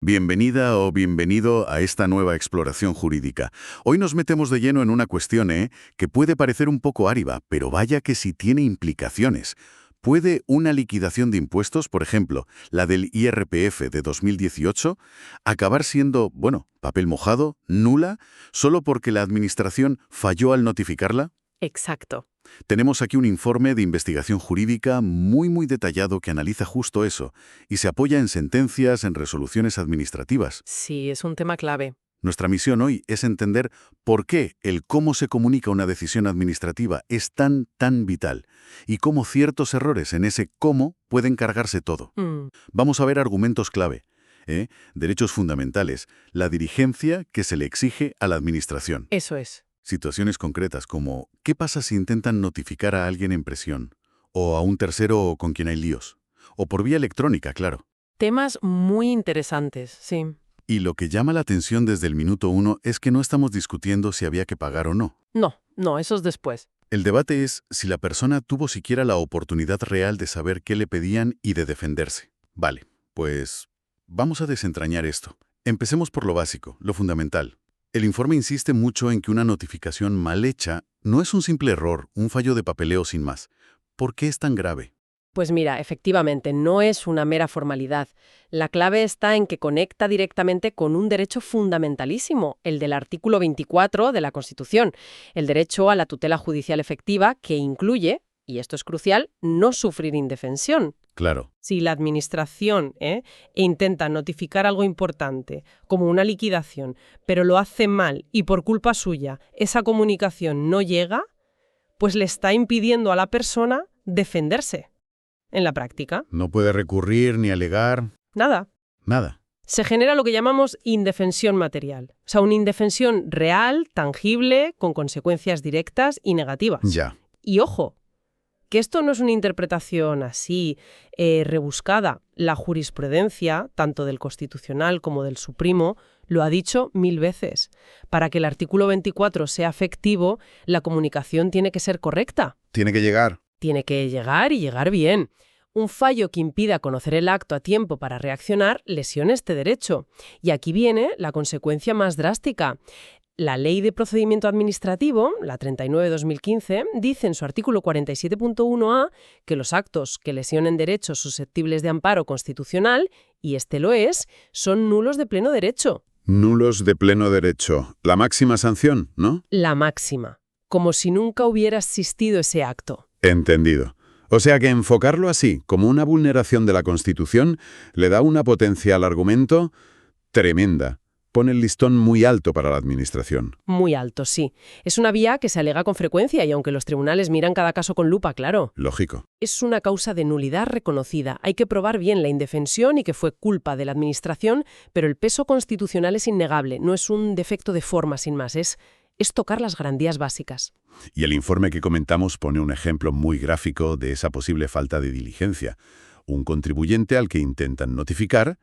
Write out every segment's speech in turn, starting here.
Bienvenida o bienvenido a esta nueva exploración jurídica. Hoy nos metemos de lleno en una cuestión, que puede parecer un poco árida, pero vaya que sí tiene implicaciones. ¿Puede una liquidación de impuestos, por ejemplo, la del IRPF de 2018, acabar siendo, papel mojado, nula, solo porque la Administración falló al notificarla? Exacto. Tenemos aquí un informe de investigación jurídica muy detallado que analiza justo eso y se apoya en sentencias, en resoluciones administrativas. Sí, es un tema clave. Nuestra misión hoy es entender por qué el cómo se comunica una decisión administrativa es tan vital y cómo ciertos errores en ese cómo pueden cargarse todo. Vamos a ver argumentos clave, derechos fundamentales, la diligencia que se le exige a la Administración. Eso es. Situaciones concretas como ¿qué pasa si intentan notificar a alguien en presión? O a un tercero con quien hay líos. O por vía electrónica, claro. Temas muy interesantes, sí. Y lo que llama la atención desde el minuto 1 es que no estamos discutiendo si había que pagar o no. No, eso es después. El debate es si la persona tuvo siquiera la oportunidad real de saber qué le pedían y de defenderse. Vale, pues vamos a desentrañar esto. Empecemos por lo básico, lo fundamental. El informe insiste mucho en que una notificación mal hecha no es un simple error, un fallo de papeleo sin más. ¿Por qué es tan grave? Pues mira, efectivamente, no es una mera formalidad. La clave está en que conecta directamente con un derecho fundamentalísimo, el del artículo 24 de la Constitución, el derecho a la tutela judicial efectiva, que incluye, y esto es crucial, no sufrir indefensión. Claro. Si la Administración intenta notificar algo importante, como una liquidación, pero lo hace mal y por culpa suya esa comunicación no llega, pues le está impidiendo a la persona defenderse. En la práctica. No puede recurrir ni alegar. Nada. Se genera lo que llamamos indefensión material. O sea, una indefensión real, tangible, con consecuencias directas y negativas. Ya. Y ojo, que esto no es una interpretación así rebuscada. La jurisprudencia, tanto del Constitucional como del Supremo, lo ha dicho 1000 veces. Para que el artículo 24 sea efectivo, la comunicación tiene que ser correcta. Tiene que llegar. Tiene que llegar y llegar bien. Un fallo que impida conocer el acto a tiempo para reaccionar lesiona este derecho. Y aquí viene la consecuencia más drástica. La Ley de Procedimiento Administrativo, la 39/2015, dice en su artículo 47.1a que los actos que lesionen derechos susceptibles de amparo constitucional, y este lo es, son nulos de pleno derecho. Nulos de pleno derecho. La máxima sanción, ¿no? La máxima. Como si nunca hubiera existido ese acto. Entendido. O sea que enfocarlo así, como una vulneración de la Constitución, le da una potencia al argumento tremenda. Pone el listón muy alto para la Administración. Muy alto, sí. Es una vía que se alega con frecuencia y aunque los tribunales miran cada caso con lupa, claro. Lógico. Es una causa de nulidad reconocida. Hay que probar bien la indefensión y que fue culpa de la Administración, pero el peso constitucional es innegable. No es un defecto de forma sin más, es tocar las garantías básicas. Y el informe que comentamos pone un ejemplo muy gráfico de esa posible falta de diligencia. Un contribuyente al que intentan notificar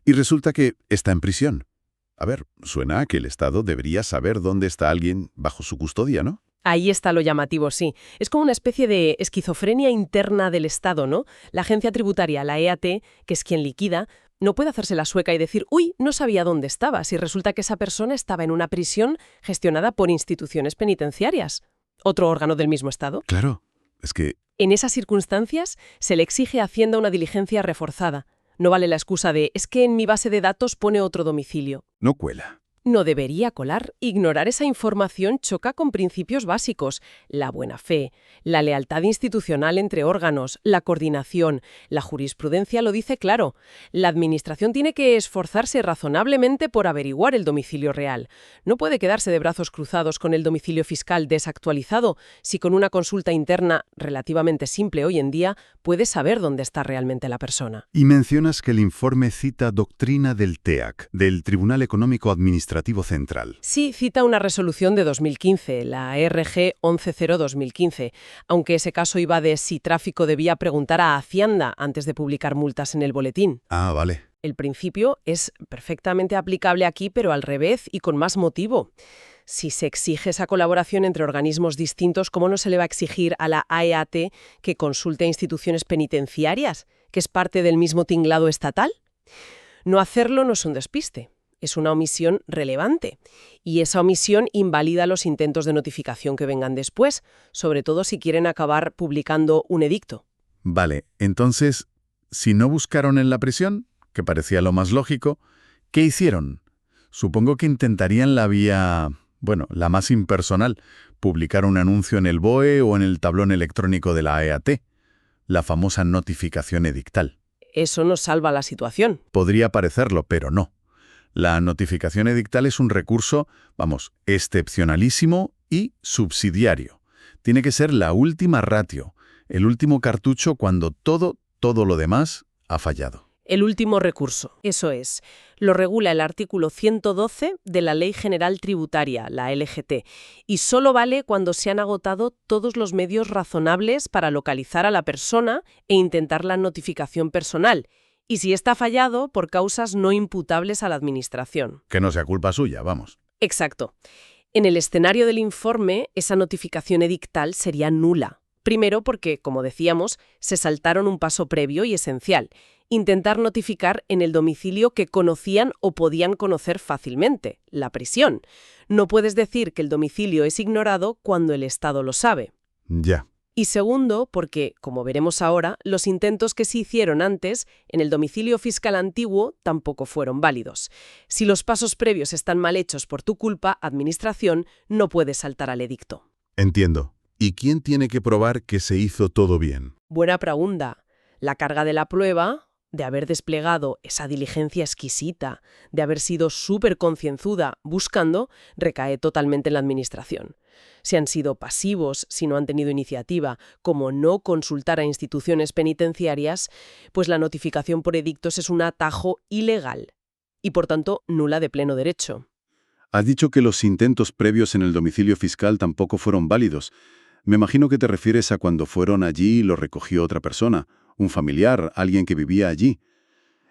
y resulta que está en prisión. A ver, suena a que el Estado debería saber dónde está alguien bajo su custodia, ¿no? Ahí está lo llamativo, sí. Es como una especie de esquizofrenia interna del Estado, ¿no? La agencia tributaria, la EAT, que es quien liquida, no puede hacerse la sueca y decir, uy, no sabía dónde estaba, si resulta que esa persona estaba en una prisión gestionada por instituciones penitenciarias. Otro órgano del mismo Estado. Claro, es que... En esas circunstancias se le exige a Hacienda una diligencia reforzada. No vale la excusa de, es que en mi base de datos pone otro domicilio. No cuela. No debería colar. Ignorar esa información choca con principios básicos. La buena fe, la lealtad institucional entre órganos, la coordinación. La jurisprudencia lo dice claro. La Administración tiene que esforzarse razonablemente por averiguar el domicilio real. No puede quedarse de brazos cruzados con el domicilio fiscal desactualizado si con una consulta interna relativamente simple hoy en día puede saber dónde está realmente la persona. Y mencionas que el informe cita doctrina del TEAC, del Tribunal Económico Administrativo Central. Sí, cita una resolución de 2015, la RG 110/2015, aunque ese caso iba de si tráfico debía preguntar a Hacienda antes de publicar multas en el boletín. Ah, vale. El principio es perfectamente aplicable aquí, pero al revés y con más motivo. Si se exige esa colaboración entre organismos distintos, ¿cómo no se le va a exigir a la AEAT que consulte a instituciones penitenciarias, que es parte del mismo tinglado estatal? No hacerlo no es un despiste, es una omisión relevante. Y esa omisión invalida los intentos de notificación que vengan después, sobre todo si quieren acabar publicando un edicto. Vale, entonces, si no buscaron en la prisión, que parecía lo más lógico, ¿qué hicieron? Supongo que intentarían la vía, la más impersonal, publicar un anuncio en el BOE o en el tablón electrónico de la EAT, la famosa notificación edictal. Eso no salva la situación. Podría parecerlo, pero no. La notificación edictal es un recurso, excepcionalísimo y subsidiario. Tiene que ser la última ratio, el último cartucho cuando todo lo demás ha fallado. El último recurso, eso es. Lo regula el artículo 112 de la Ley General Tributaria, la LGT, y solo vale cuando se han agotado todos los medios razonables para localizar a la persona e intentar la notificación personal, y si está fallado por causas no imputables a la Administración. Que no sea culpa suya, vamos. Exacto. En el escenario del informe, esa notificación edictal sería nula. Primero porque, como decíamos, se saltaron un paso previo y esencial: intentar notificar en el domicilio que conocían o podían conocer fácilmente, la prisión. No puedes decir que el domicilio es ignorado cuando el Estado lo sabe. Ya. Y segundo, porque, como veremos ahora, los intentos que se hicieron antes en el domicilio fiscal antiguo tampoco fueron válidos. Si los pasos previos están mal hechos por tu culpa, Administración, no puedes saltar al edicto. Entiendo. ¿Y quién tiene que probar que se hizo todo bien? Buena pregunta. La carga de la prueba, de haber desplegado esa diligencia exquisita, de haber sido súper concienzuda buscando, recae totalmente en la Administración. Si han sido pasivos, si no han tenido iniciativa, como no consultar a instituciones penitenciarias, pues la notificación por edictos es un atajo ilegal y, por tanto, nula de pleno derecho. Has dicho que los intentos previos en el domicilio fiscal tampoco fueron válidos. Me imagino que te refieres a cuando fueron allí y lo recogió otra persona, un familiar, alguien que vivía allí.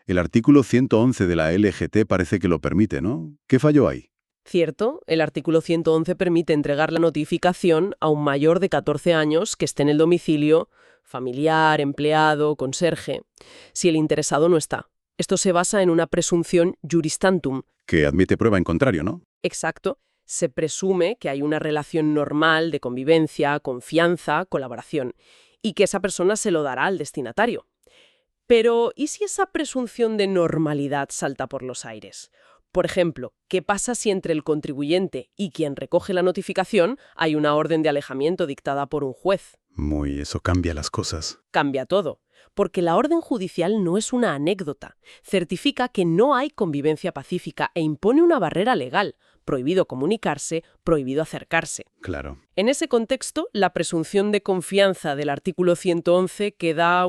El artículo 111 de la LGT parece que lo permite, ¿no? ¿Qué falló ahí? Cierto, el artículo 111 permite entregar la notificación a un mayor de 14 años que esté en el domicilio, familiar, empleado, conserje, si el interesado no está. Esto se basa en una presunción juris tantum. Que admite prueba en contrario, ¿no? Exacto. Se presume que hay una relación normal de convivencia, confianza, colaboración, y que esa persona se lo dará al destinatario. Pero, ¿y si esa presunción de normalidad salta por los aires? Por ejemplo, ¿qué pasa si entre el contribuyente y quien recoge la notificación hay una orden de alejamiento dictada por un juez? Eso cambia las cosas. Cambia todo, porque la orden judicial no es una anécdota. Certifica que no hay convivencia pacífica e impone una barrera legal: prohibido comunicarse, prohibido acercarse. Claro. En ese contexto, la presunción de confianza del artículo 111 queda,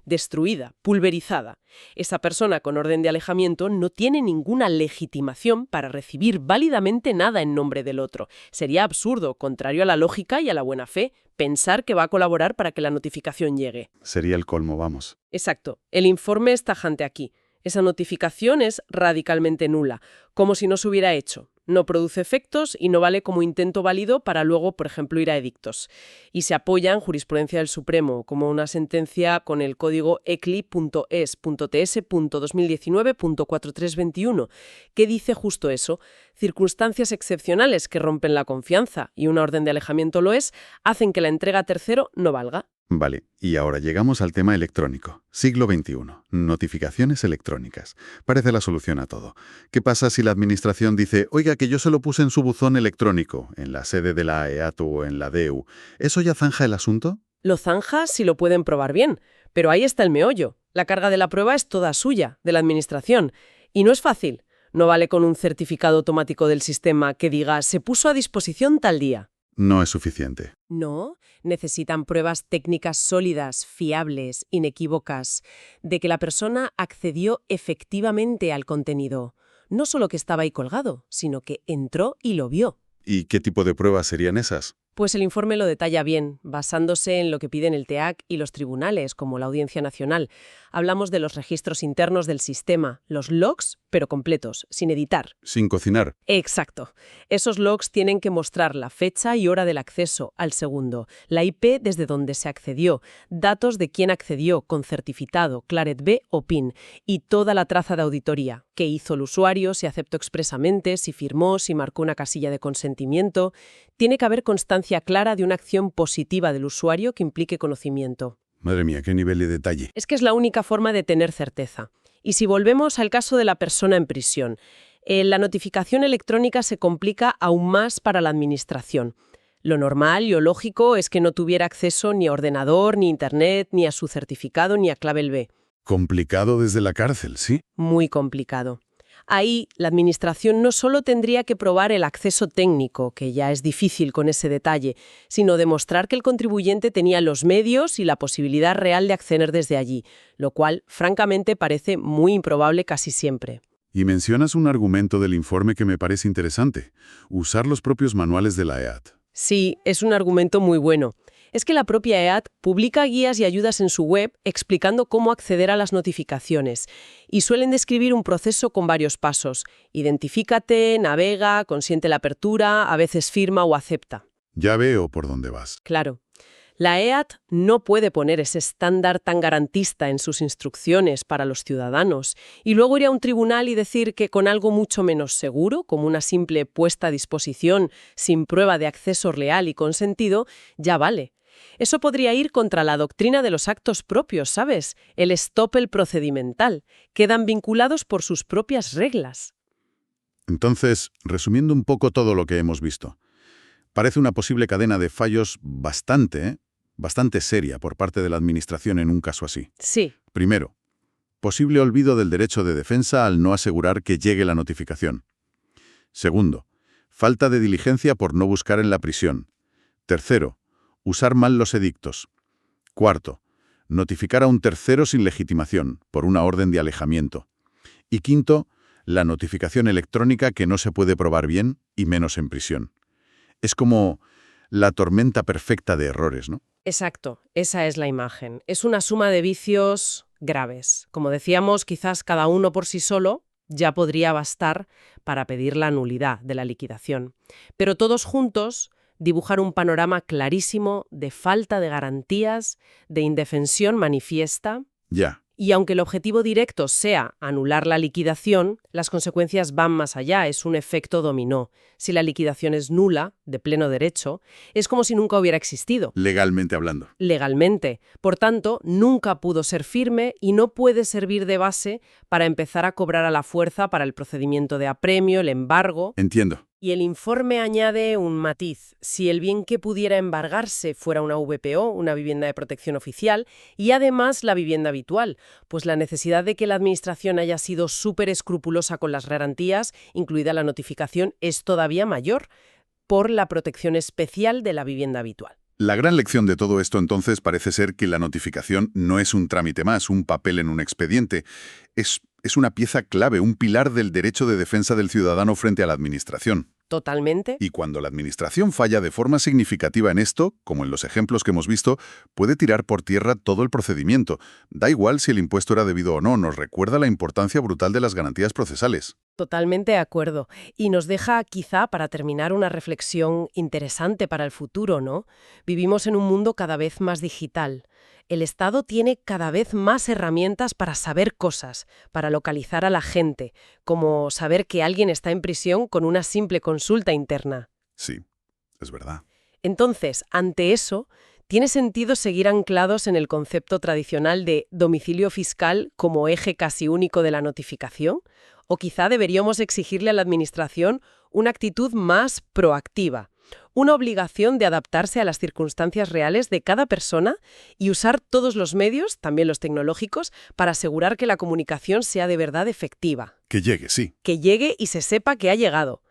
destruida, pulverizada. Esa persona con orden de alejamiento no tiene ninguna legitimación para recibir válidamente nada en nombre del otro. Sería absurdo, contrario a la lógica y a la buena fe, pensar que va a colaborar para que la notificación llegue. Sería el colmo, vamos. Exacto. El informe es tajante aquí. Esa notificación es radicalmente nula, como si no se hubiera hecho. No produce efectos y no vale como intento válido para luego, por ejemplo, ir a edictos. Y se apoya en jurisprudencia del Supremo, como una sentencia con el código ECLI.ES.TS.2019.4321, que dice justo eso: circunstancias excepcionales que rompen la confianza, y una orden de alejamiento lo es, hacen que la entrega a tercero no valga. Vale, y ahora llegamos al tema electrónico. Siglo XXI. Notificaciones electrónicas. Parece la solución a todo. ¿Qué pasa si la Administración dice, oiga, que yo se lo puse en su buzón electrónico, en la sede de la EAT o en la DEU? ¿Eso ya zanja el asunto? Lo zanja si lo pueden probar bien, pero ahí está el meollo. La carga de la prueba es toda suya, de la Administración, y no es fácil. No vale con un certificado automático del sistema que diga «se puso a disposición tal día». No es suficiente. No, necesitan pruebas técnicas sólidas, fiables, inequívocas, de que la persona accedió efectivamente al contenido. No solo que estaba ahí colgado, sino que entró y lo vio. ¿Y qué tipo de pruebas serían esas? Pues el informe lo detalla bien, basándose en lo que piden el TEAC y los tribunales, como la Audiencia Nacional. Hablamos de los registros internos del sistema, los logs, pero completos, sin editar. Sin cocinar. Exacto. Esos logs tienen que mostrar la fecha y hora del acceso al segundo, la IP desde donde se accedió, datos de quién accedió con certificado, Claret B o PIN, y toda la traza de auditoría, qué hizo el usuario, si aceptó expresamente, si firmó, si marcó una casilla de consentimiento. Tiene que haber constancia clara de una acción positiva del usuario que implique conocimiento. Madre mía, qué nivel de detalle. Es que es la única forma de tener certeza. Y si volvemos al caso de la persona en prisión, la notificación electrónica se complica aún más para la administración. Lo normal y lo lógico es que no tuviera acceso ni a ordenador, ni a internet, ni a su certificado, ni a clave B. Complicado desde la cárcel, ¿sí? Muy complicado. Ahí, la administración no solo tendría que probar el acceso técnico, que ya es difícil con ese detalle, sino demostrar que el contribuyente tenía los medios y la posibilidad real de acceder desde allí, lo cual, francamente, parece muy improbable casi siempre. Y mencionas un argumento del informe que me parece interesante: usar los propios manuales de la EAT. Sí, es un argumento muy bueno. Es que la propia EAT publica guías y ayudas en su web explicando cómo acceder a las notificaciones y suelen describir un proceso con varios pasos. Identifícate, navega, consiente la apertura, a veces firma o acepta. Ya veo por dónde vas. Claro. La EAT no puede poner ese estándar tan garantista en sus instrucciones para los ciudadanos y luego ir a un tribunal y decir que con algo mucho menos seguro, como una simple puesta a disposición sin prueba de acceso real y consentido, ya vale. Eso podría ir contra la doctrina de los actos propios, ¿sabes? El estoppel procedimental. Quedan vinculados por sus propias reglas. Entonces, resumiendo un poco todo lo que hemos visto, parece una posible cadena de fallos bastante seria por parte de la Administración en un caso así. Sí. Primero, posible olvido del derecho de defensa al no asegurar que llegue la notificación. Segundo, falta de diligencia por no buscar en la prisión. Tercero, usar mal los edictos. Cuarto, notificar a un tercero sin legitimación, por una orden de alejamiento. Y quinto, la notificación electrónica que no se puede probar bien y menos en prisión. Es como la tormenta perfecta de errores, ¿no? Exacto, esa es la imagen. Es una suma de vicios graves. Como decíamos, quizás cada uno por sí solo ya podría bastar para pedir la nulidad de la liquidación. Pero todos juntos dibujar un panorama clarísimo de falta de garantías, de indefensión manifiesta. Ya. Y aunque el objetivo directo sea anular la liquidación, las consecuencias van más allá, es un efecto dominó. Si la liquidación es nula, de pleno derecho, es como si nunca hubiera existido. Legalmente hablando. Legalmente. Por tanto, nunca pudo ser firme y no puede servir de base para empezar a cobrar a la fuerza para el procedimiento de apremio, el embargo. Entiendo. Y el informe añade un matiz. Si el bien que pudiera embargarse fuera una VPO, una vivienda de protección oficial, y además la vivienda habitual, pues la necesidad de que la Administración haya sido súper escrupulosa con las garantías, incluida la notificación, es todavía mayor por la protección especial de la vivienda habitual. La gran lección de todo esto entonces parece ser que la notificación no es un trámite más, un papel en un expediente. Es una pieza clave, un pilar del derecho de defensa del ciudadano frente a la Administración. Totalmente. Y cuando la Administración falla de forma significativa en esto, como en los ejemplos que hemos visto, puede tirar por tierra todo el procedimiento. Da igual si el impuesto era debido o no, nos recuerda la importancia brutal de las garantías procesales. Totalmente de acuerdo. Y nos deja, quizá, para terminar, una reflexión interesante para el futuro, ¿no? Vivimos en un mundo cada vez más digital. El Estado tiene cada vez más herramientas para saber cosas, para localizar a la gente, como saber que alguien está en prisión con una simple consulta interna. Sí, es verdad. Entonces, ante eso, ¿tiene sentido seguir anclados en el concepto tradicional de domicilio fiscal como eje casi único de la notificación? ¿O quizá deberíamos exigirle a la Administración una actitud más proactiva? Una obligación de adaptarse a las circunstancias reales de cada persona y usar todos los medios, también los tecnológicos, para asegurar que la comunicación sea de verdad efectiva. Que llegue, sí. Que llegue y se sepa que ha llegado.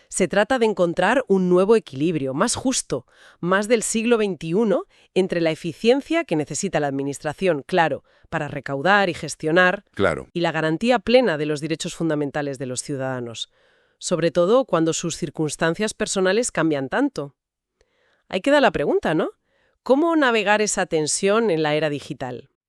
Se trata de encontrar un nuevo equilibrio, más justo, más del siglo XXI, entre la eficiencia que necesita la Administración, claro, para recaudar y gestionar, Claro. y la garantía plena de los derechos fundamentales de los ciudadanos. Sobre todo cuando sus circunstancias personales cambian tanto. Ahí queda la pregunta, ¿no? ¿Cómo navegar esa tensión en la era digital?